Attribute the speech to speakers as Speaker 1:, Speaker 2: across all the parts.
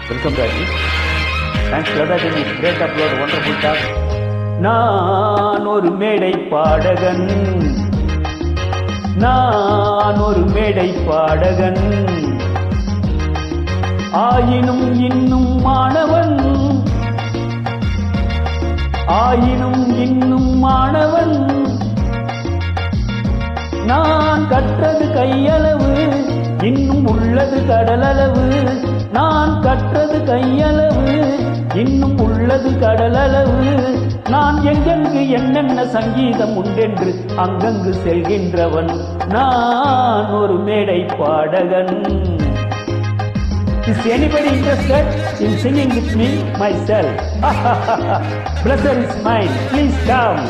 Speaker 1: Welcome back. Thanks Lada Jenny. Great upload. Wonderful talk. நான் ஒரு மேடை பாடகன், நான் ஒரு மேடை பாடகன், ஆயினும் இன்னும் மாணவன், ஆயினும் இன்னும் மாணவன். நான் கற்றது கையளவு, இன்னும் உள்ளது கடலளவு. நான் கற்றது கையளவு, இன்னும் உள்ளது கடலளவு. நான் எங்கெங்கு என்னென்ன சங்கீதம் உண்டென்று அங்கங்கு செல்கின்றவன். நான் ஒரு மேடை பாடகன். Is anybody interested in singing with me? Myself. Pleasure is mine. Please come.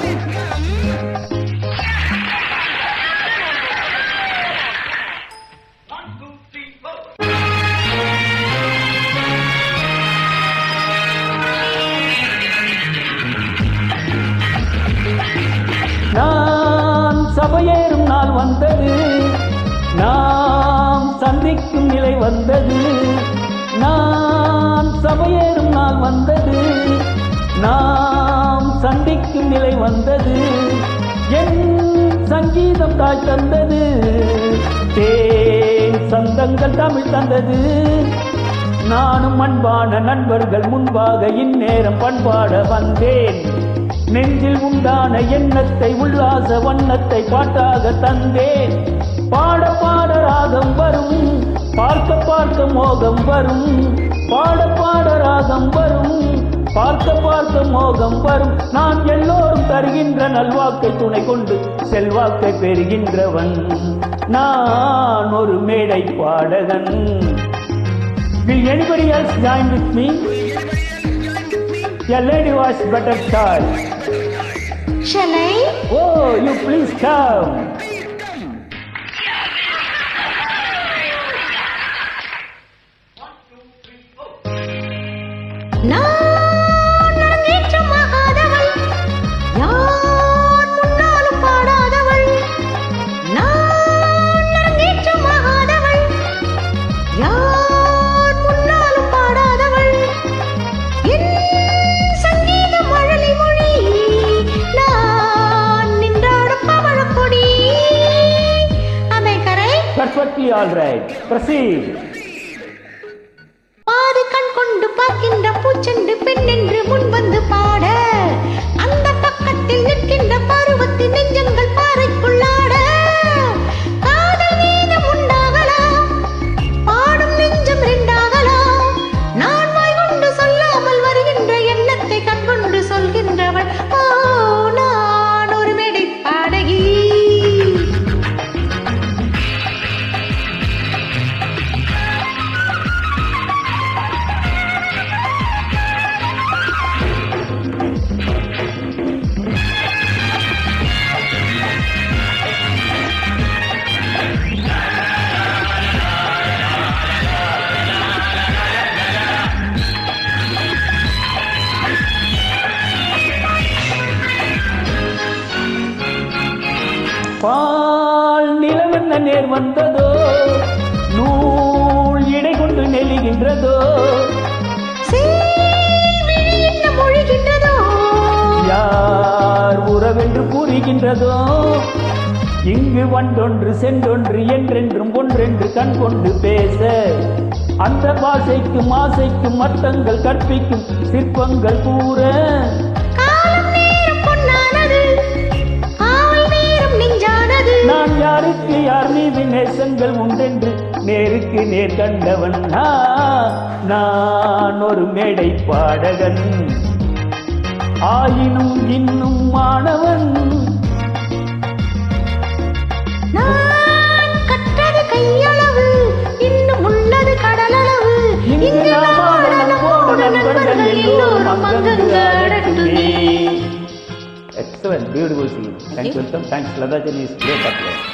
Speaker 1: நான் சபையேறும் நாள் வந்தது, நாம் சந்திக்கும் நிலை வந்தது. நான் சபையேறும் நாள் வந்தது, நாம் சந்திக்கும் நிலை வந்தது. என் சங்கீதம் தாய் தந்தது, தேன் சந்தங்கள் தமிழ் தந்தது. நானும் அன்பான நண்பர்கள் முன்பாக இந்நேரம் பண்பாட வந்தேன். நெஞ்சில் உண்டான எண்ணத்தை உல்லாச வண்ணத்தை பாட்டாக தந்தேன். பாட பாட ராகம் வரும், பார்க்க பார்க்க மோகம் வரும். பாட பாட ராகம் வரும், பார்க்க பார்க்க மோகம் வரும். நான் எல்லோரும் தருகின்ற நல்வாக்கை துணை கொண்டு செல்வாக்கை பெறுகின்றவன். நான் ஒரு மேடை பாடகன். Will anybody else join with me? A lady was better tall.
Speaker 2: Shall I?
Speaker 1: Oh, you please come.
Speaker 2: நான் நேற்று மகாதவள், யார் முன்னாலும் பாடாதவள். நான் நேற்று மகாதவள், யார் முன்னாலும் பாடாதவள். என் சங்கீத மழலை மொழி, நான் நின்றாடும் பவழக்கொடி. Am I correct?
Speaker 1: Perfectly all right. Proceed.
Speaker 2: பாதி கண் கொண்டு பார்க்கின்ற பூச்செண்டு பெண் என்று முன் வந்து பாட, அந்த பக்கத்தில் நிற்கின்ற பருவத்தின் நெஞ்சங்கள் பாறைக்குள்ளாட. காதல் வீதம் உண்டாகலாம், பாடும் நெஞ்சம் ரெண்டாகலாம். நான் வாய் கொண்டு சொல்லாமல் வருகின்ற எண்ணத்தை கண் கொண்டு சொல்கின்றவள். ஓ, நான் ஒரு மேடை பாடகி.
Speaker 1: பால் நிலவென்ன நேர் வந்ததோ, நூல் இடை கொண்டு நெல்லுகின்றதோ.
Speaker 2: மொழிகின்றதோ,
Speaker 1: யார் உறவென்று கூறுகின்றதோ. இங்கு வண்டொன்று சென்றொன்று என்றென்றும் ஒன்றென்று கண் கொண்டு பேச, அந்த பாசைக்கும் ஆசைக்கும் மட்டங்கள் கற்பிக்கும் சிற்பங்கள் கூற. நான் யாருக்கு யார் மீது நேசங்கள் உண்டென்று நேருக்கு நேர் கண்டவன். நான் ஒரு மேடை பாடகன், ஆயினும் இன்னும் மாணவன்.
Speaker 2: நான் கற்றது கையளவு, இன்னும் உள்ளது கடலளவு.
Speaker 1: இங்கு நாமான நண்போடு நண்பர்கள் எல்லோரும் அங்கங்கு அடட்டுமே. Excellent, beautiful scene. Thanks, welcome. Thanks, Lada Jenny. Great upload.